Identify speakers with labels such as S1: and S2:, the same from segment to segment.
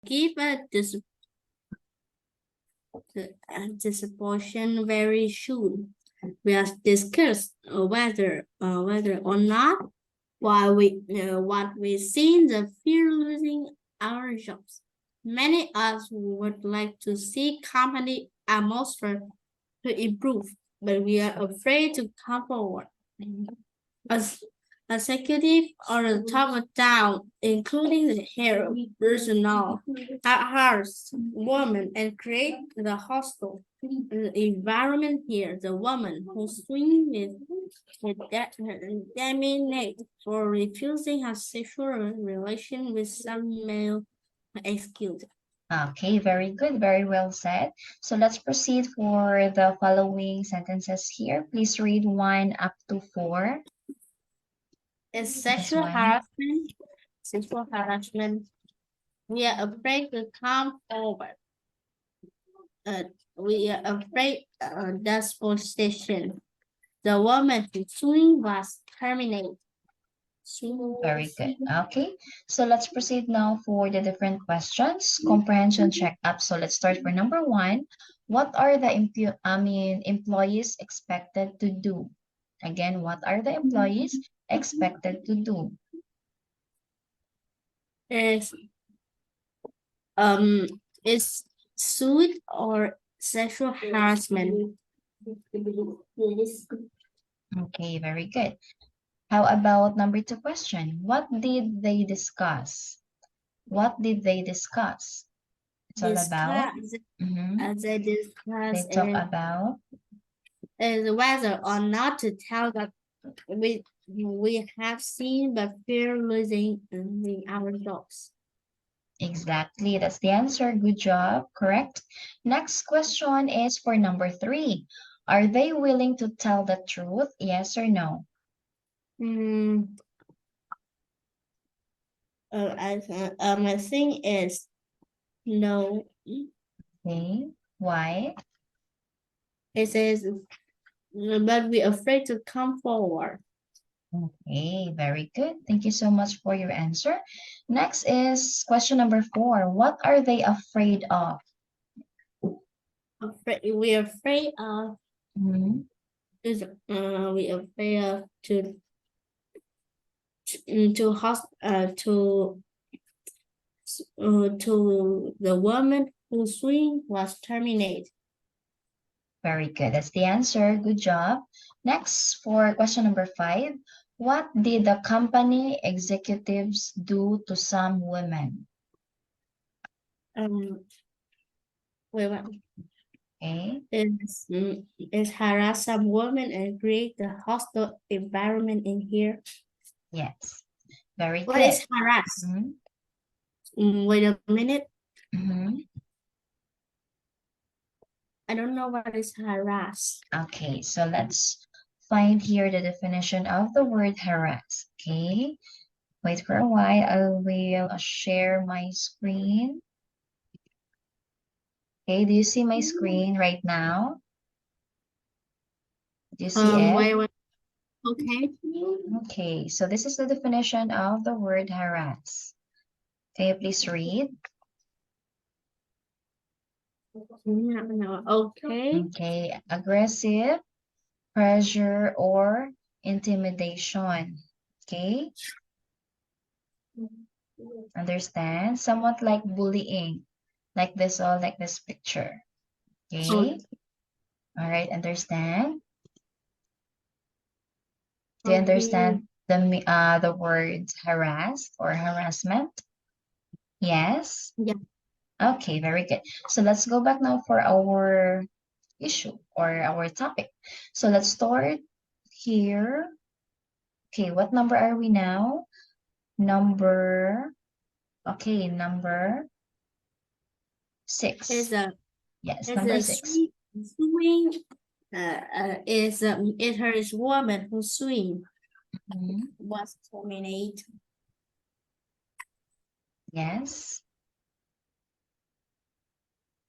S1: give this portion very soon. We have discussed whether or not what we see the fear losing our jobs. Many of us would like to see company atmosphere to improve, but we are afraid to come forward. As executive or the top of down, including the hero, personnel, hearts, woman, and create the hostile environment here. The woman who swing with that dominate for refusing her sexual relation with some male executive.
S2: Okay, very good, very well said. So let's proceed for the following sentences here. Please read 1 up to 4.
S1: Is sexual harassment. Sexual harassment. We are afraid to come forward. We are afraid that's station. The woman who suing was terminated.
S2: Very good. Okay, so let's proceed now for the different questions. Comprehension check-up. So let's start for number 1. What are the employees expected to do? Again, what are the employees expected to do?
S1: Is suit or sexual harassment.
S2: Okay, very good. How about number 2 question? What did they discuss? What did they discuss? It's all about.
S1: As they discuss,
S2: They talk about.
S1: Is whether or not to tell that we have seen but fear losing our jobs.
S2: Exactly, that's the answer. Good job, correct. Next question is for number 3. Are they willing to tell the truth? Yes or no?
S1: My thing is no.
S2: Okay, why?
S1: It says, but we're afraid to come forward.
S2: Okay, very good. Thank you so much for your answer. Next is question number 4. What are they afraid of?
S1: We're afraid of. We're afraid of to the woman whose swing was terminated.
S2: Very good. That's the answer. Good job. Next, for question number 5. What did the company executives do to some women? Okay.
S1: Is harass some women and create the hostile environment in here.
S2: Yes. Very good.
S1: What is harass? Wait a minute. I don't know what is harass.
S2: Okay, so let's find here the definition of the word harass. Okay, wait for a while. I will share my screen. Okay, do you see my screen right now? Do you see it?
S1: Wait. Okay.
S2: Okay, so this is the definition of the word harass. Can you please read?
S1: No. Okay.
S2: Okay, aggressive, pressure, or intimidation. Okay. Understand? Somewhat like bullying. Like this or like this picture. Okay. All right, understand? Do you understand the words harass or harassment? Yes?
S1: Yeah.
S2: Okay, very good. So let's go back now for our issue or our topic. So let's start here. Okay, what number are we now? Number 6. Yes, number 6.
S1: Swing is her woman who swing was terminated.
S2: Yes.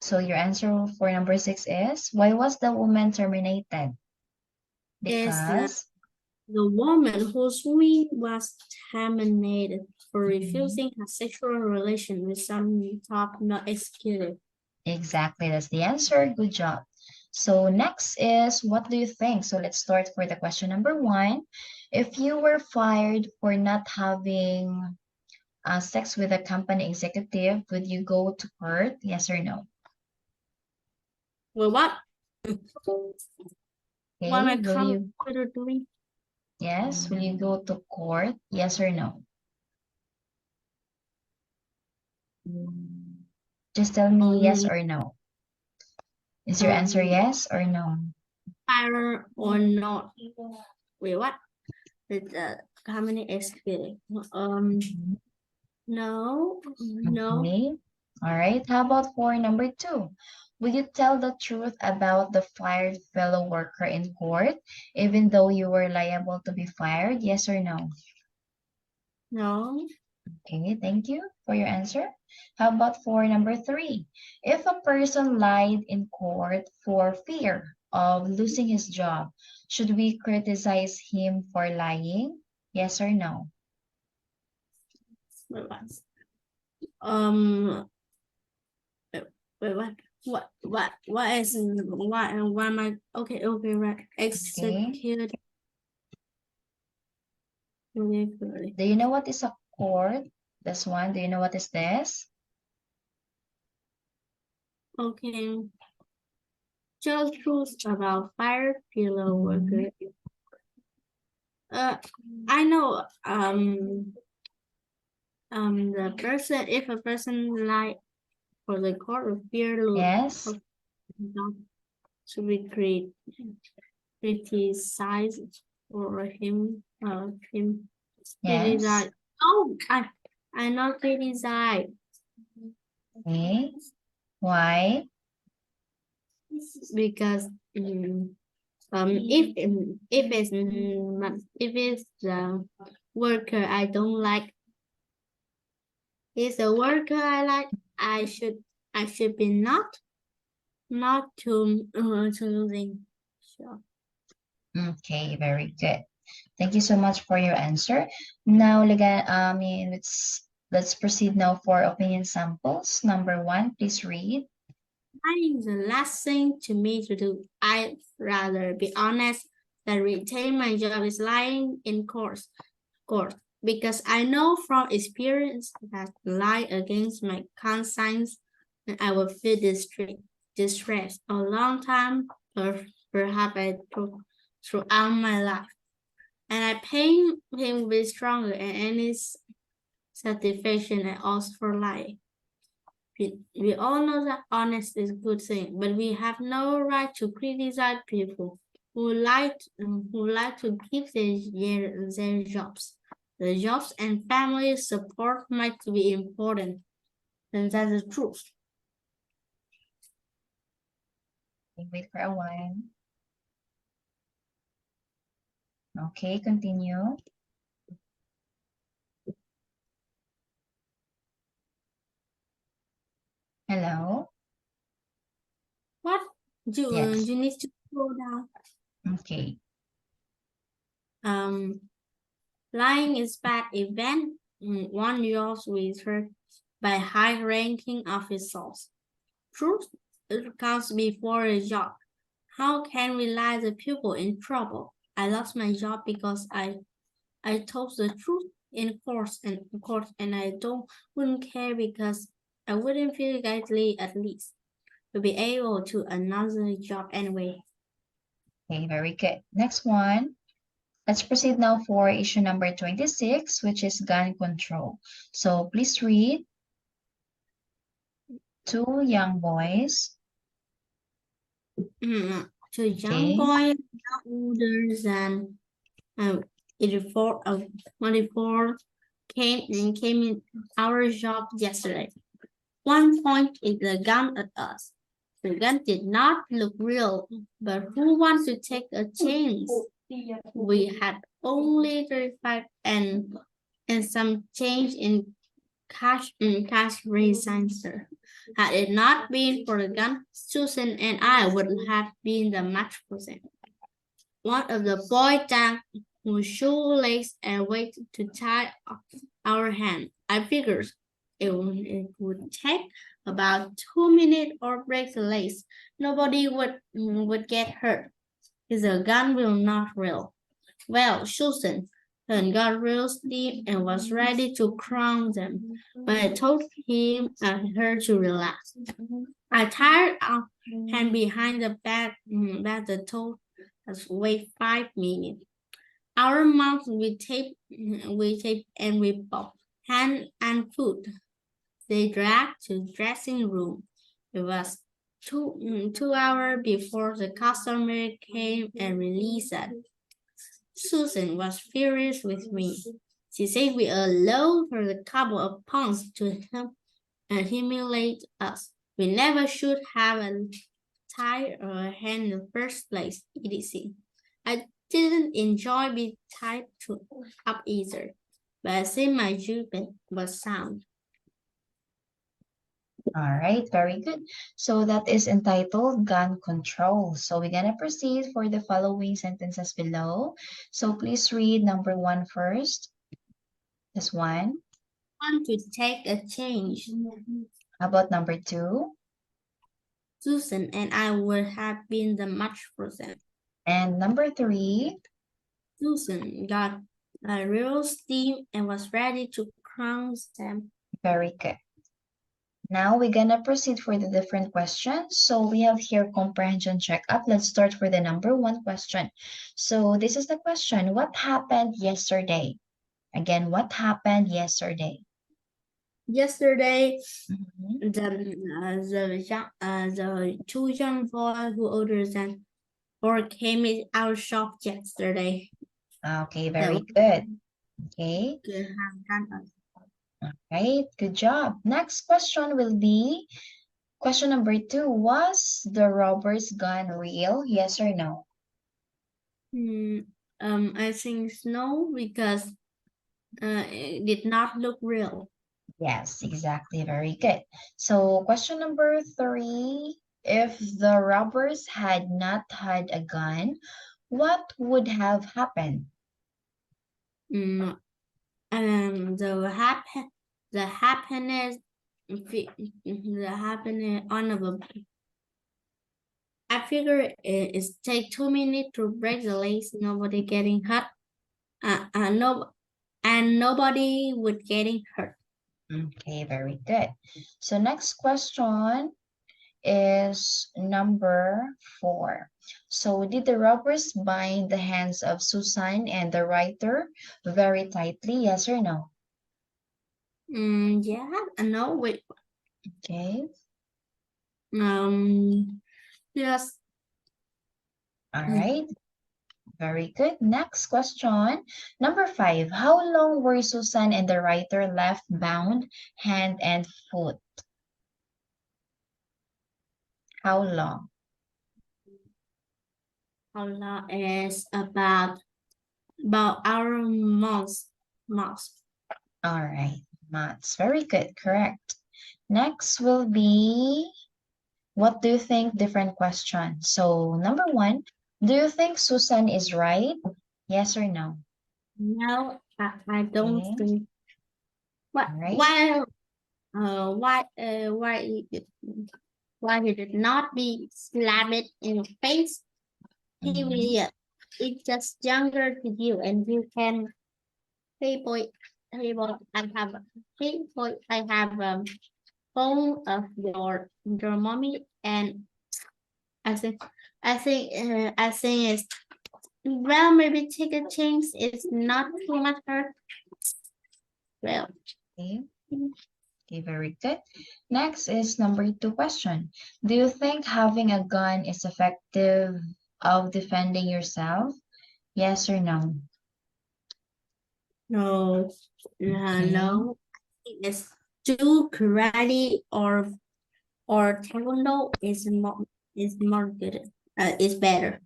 S2: So your answer for number 6 is, why was the woman terminated? Because
S1: the woman whose swing was terminated. for refusing a sexual relation with some top not executive.
S2: Exactly, that's the answer. Good job. So next is, what do you think? So let's start for the question number 1. If you were fired for not having sex with a company executive, would you go to court? Yes or no?
S1: Well, what? What
S2: Okay,
S1: my
S2: will you,
S1: computer doing?
S2: yes, will you go to court? Yes or no? Just tell me yes or no. Is your answer yes or no?
S1: Fire or not? Wait, what? With the company executive. No, no.
S2: Okay. All right. How about for number 2? Will you tell the truth about the fired fellow worker in court, even though you were liable to be fired? Yes or no?
S1: No.
S2: Okay, thank you for your answer. How about for number 3? If a person lied in court for fear of losing his job, should we criticize him for lying? Yes or no?
S1: Wait, what? Um, wait, what is, why am I, okay, right. Executed.
S2: Do you know what is a court? This one, do you know what is this?
S1: Okay. Tell truth about fire pillow worker. I know, the person, if a person lie for the court of fear,
S2: Yes,
S1: should be criticized for him,
S2: yes.
S1: criticize. Oh, I not criticize
S2: Okay. Why?
S1: because if it's the worker I don't like, it's a worker I like, I should be not to losing. Sure.
S2: Okay, very good. Thank you so much for your answer. Now, let's proceed now for opinion samples. Number 1, please read.
S1: Lying is the last thing to me to do. I'd rather be honest than retain my job is lying in court, because I know from experience that lie against my conscience and I will feel distress a long time, or perhaps throughout my life. And I pain him will be stronger and any satisfaction I ask for lying. We all know that honest is a good thing, but we have no right to criticize people who like to keep their jobs. The jobs and family support might be important, and that's the truth.
S2: Wait for a while. Okay, continue. Hello?
S1: What?
S2: Yes.
S1: You need to slow down.
S2: Okay.
S1: Lying is bad event. One used research by high-ranking officials. Truth comes before a job. How can we lie the people in trouble? I lost my job because I told the truth in court and I wouldn't care because I wouldn't feel guilty at least to be able to another job anyway.
S2: Okay, very good. Next one. Let's proceed now for issue number 26, which is gun control. So please read. 2 young boys.
S1: To young boy older than 84 of 24 came in our shop yesterday. One pointed the gun at us. The gun did not look real, but who wants to take a chance? We had only 35 and some change in cash resignature. Had it not been for the gun, Susan and I would have been the match person. One of the boys shoelace and wait to tie our hand. I figured it would take about 2 minutes or break the lace. Nobody would get hurt. The gun will not real. Well, Susan then got real steep and was ready to crown them, but I told her to relax. I tied our hand behind the back that the told us wait 5 minutes. Our mouths we tape and we pop hand and foot. They dragged to dressing room. It was 2 hours before the customer came and released us. Susan was furious with me. She said we allowed for a couple of punks to humiliate us. We never should have tied our hand in the first place, etc. I didn't enjoy being tied up either, but I think my judgment was sound.
S2: All right, very good. So that is entitled gun control. So we're gonna proceed for the following sentences below. So please read number 1 first. This one.
S1: Want to take a change.
S2: How about number 2?
S1: Susan and I would have been the much person.
S2: And number 3?
S1: Susan got a real steam and was ready to crown them.
S2: Very good. Now we're gonna proceed for the different questions. So we have here comprehension checkup. Let's start for the number 1 question. So this is the question. What happened yesterday? Again, what happened yesterday?
S1: Yesterday,
S2: Mhm.
S1: the two young boys who older than or came in our shop yesterday.
S2: Okay,
S1: That
S2: very
S1: was
S2: good. Okay,
S1: good.
S2: all right, good job. Next question will be question number 2. Was the robber's gun real? Yes or no?
S1: I think no because it did not look real.
S2: Yes, exactly. Very good. So question number 3. If the robbers had not had a gun, what would have happened?
S1: Mm, the happiness, the happiness on of a. I figure it's take 2 minutes to break the lace. Nobody getting hurt. No, and nobody would getting hurt.
S2: Okay, very good. So next question is number 4. So did the robbers bind the hands of Susan and the writer very tightly? Yes or no?
S1: Yeah, no, wait.
S2: Okay.
S1: Yes.
S2: All right. Very good. Next question. Number 5. How long were Susan and the writer left bound, hand and foot? How long?
S1: Allah is about our mouse.
S2: All right. Maths. Very good. Correct. Next will be, what do you think? Different question. So number 1, do you think Susan is right? Yes or no?
S1: No, I don't
S2: Okay.
S1: think. What?
S2: All right.
S1: Why? Why he did not be slapped in the face? He
S2: Mhm.
S1: will. It's just younger to you, and you can. Hey boy, hey boy, I have phone of your mommy, and I think I think it's well maybe take a chance. It's not too much hurt. Well,
S2: Okay. Okay, very good. Next is number 2 question. Do you think having a gun is effective of defending yourself? Yes or no?
S1: no,
S2: Okay.
S1: no. It's do karate or taekwondo is more good. Is better.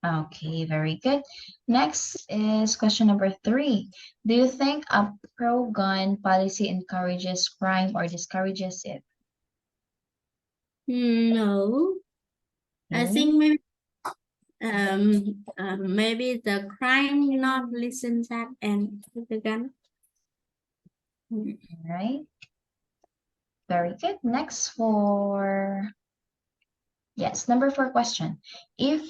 S2: Okay, very good. Next is question number 3. Do you think a pro-gun policy encourages crime or discourages it?
S1: No, I
S2: Okay.
S1: think maybe maybe the crime not listen that and take the gun.
S2: All right. Very good. Next for, yes, number 4 question. If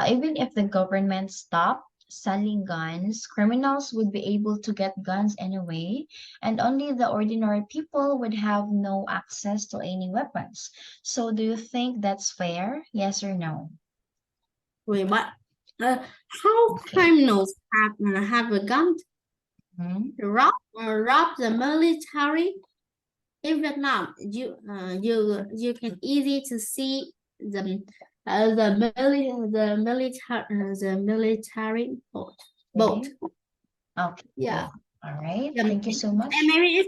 S2: even if the government stopped selling guns, criminals would be able to get guns anyway, and only the ordinary people would have no access to any weapons. So do you think that's fair? Yes or no?
S1: Wait, what? How
S2: Okay.
S1: criminals have a gun
S2: Mhm.
S1: to rob the military? In Vietnam, you can easy to see the military boat.
S2: Okay.
S1: Yeah.
S2: All right.
S1: And
S2: Thank you so much.
S1: maybe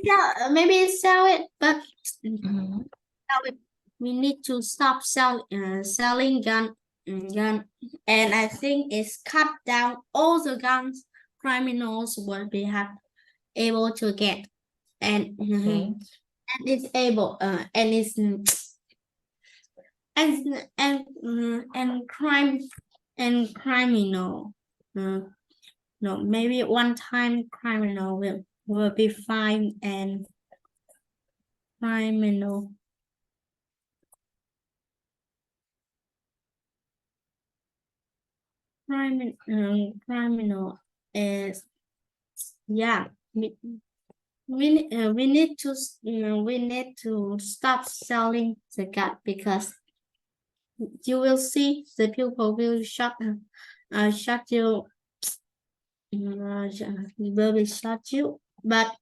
S1: it's sell it, but
S2: Mhm.
S1: sell it. We need to stop selling gun, and I think it's cut down all the guns criminals will be able to get, and
S2: Okay.
S1: and it's able and it's and criminal no, maybe one time criminal will be fine, and criminal criminal is, yeah, we need to stop selling the gun, because you will see the people will shut you will be shut you, but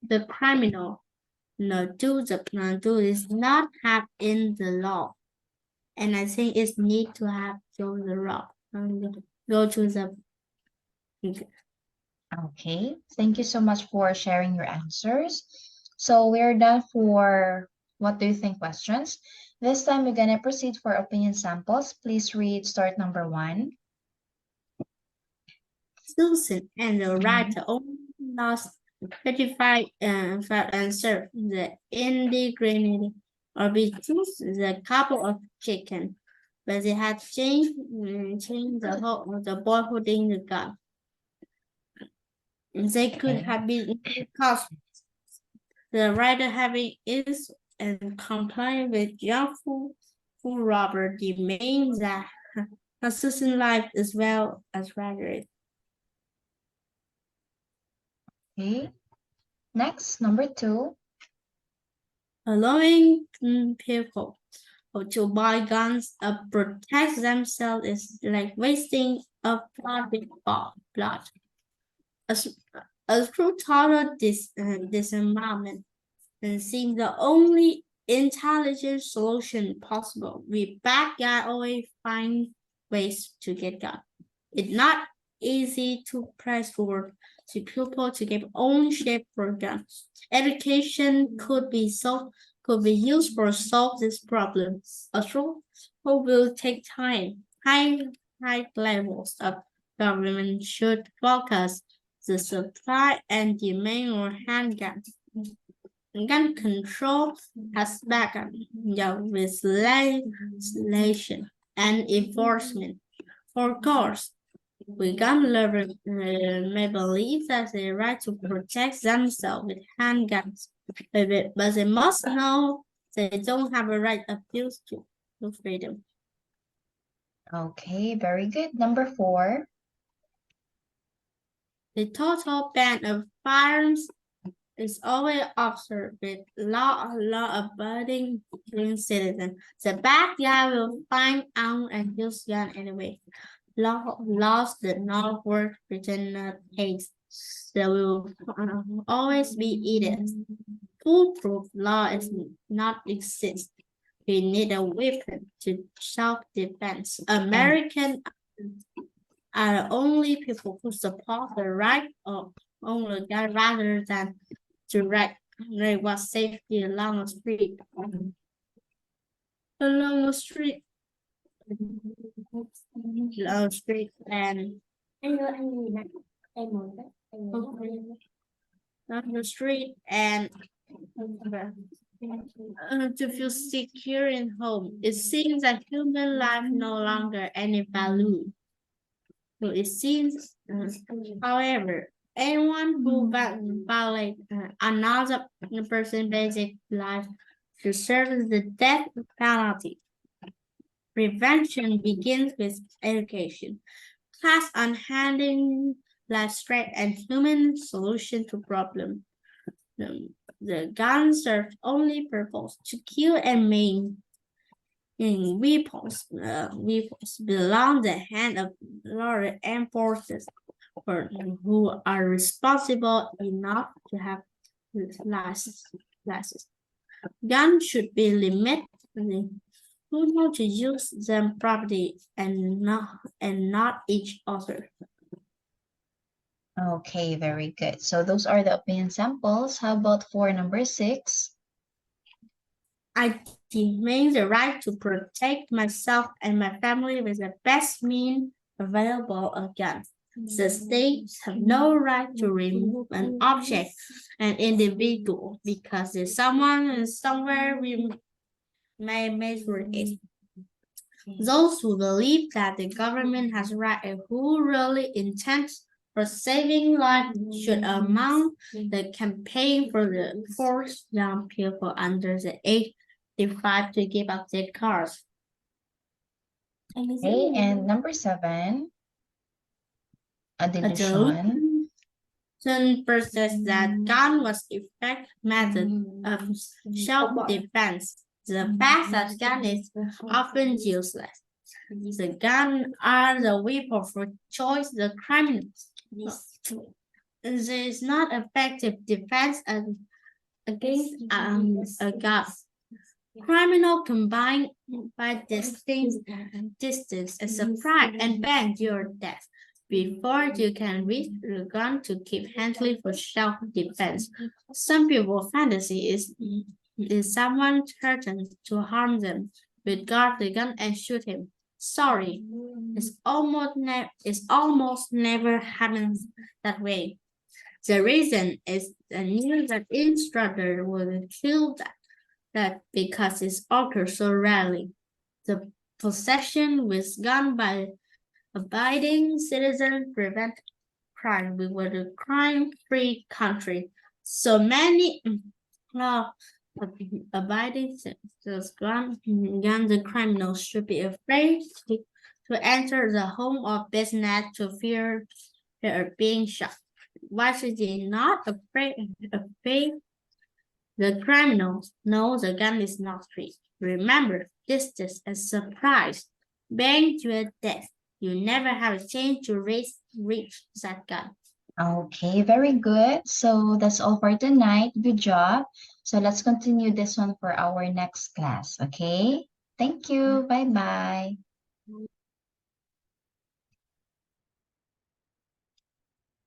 S1: the criminal do is not have in the law, and I think it's need to have go the law, go to the.
S2: Okay. Thank you so much for sharing your answers. So we're done for what do you think questions. This time we're gonna proceed for opinion samples. Please read start number 1.
S1: Susan and the writer only lost 35 answer. The ingredient or be choose the couple of chicken, but they had changed the boy holding the gun. They could
S2: Okay.
S1: have been because the writer having is and comply with young fool robber demands that assistant life as well as graduate.
S2: Okay. Next, number 2.
S1: Allowing people to buy guns protect themselves is like wasting of public blood. As, through total disarmament and seeing the only intelligent solution possible, we bad guy always find ways to get gun. It's not easy to press forward to people to get ownership for guns. Education could be used for solve this problem. Also, will take time. High levels of government should focus the supply and demand of handguns. Gun control aspect with legislation and enforcement. For course, we gun lovers may believe that they right to protect themselves with handguns, but they must know they don't have a right to abuse to freedom.
S2: Okay, very good. Number 4.
S1: The total ban of firearms is always observed with law-abiding citizens. The bad guy will find out and use gun anyway. Laws that not work within a case. There will always be either. Foolproof law is not exist. We need a weapon to self-defense. American are the only people who support the right of own a gun rather than direct what safety along the street. Along the street. Along the street and on the street and To feel secure in home. It seems that human life no longer any value. So it seems, however, anyone who violates another person's basic life deserves the death penalty. Prevention begins with education. Class on handling life threat and human solution to problem. The gun serves only purpose to kill and maim. Weapons belong the hand of law enforcers who are responsible enough to have licenses. Guns should be limited who know to use them properly and not each other.
S2: Okay, very good. So those are the opinion samples. How about for number 6?
S1: I demand the right to protect myself and my family with the best means available against. The states have no right to remove an object, an individual, because if someone is somewhere we may measure it. Those who believe that the government has right and who really intends for saving life should amount the campaign for the forced young people under the age of 5 to give up their cars.
S2: Okay, and number 7, a delusion.
S1: Some persist that gun was effective method of self-defense. The fact that gun is often useless. The gun are the weapon for choice the criminals. There is not effective defense against a gun. Criminal combined by distance and surprise and bang your death before you can reach the gun to keep handling for self-defense. Some people's fantasy is someone threatens to harm them, will guard the gun and shoot him. Sorry, it's almost never happens that way. The reason is the news that instructor will kill that because it occurs so rarely. The possession with gun by abiding citizens prevent crime. We were a crime-free country. So many abiding citizens, gun the criminals should be afraid to enter the home or business to fear they are being shot. Why should they not afraid? The criminals know the gun is not free. Remember, this is a surprise. Bang to a death. You never have a chance to reach that gun.
S2: Okay, very good. So that's all for tonight. Good job. So let's continue this one for our next class, okay? Thank you. Bye-bye.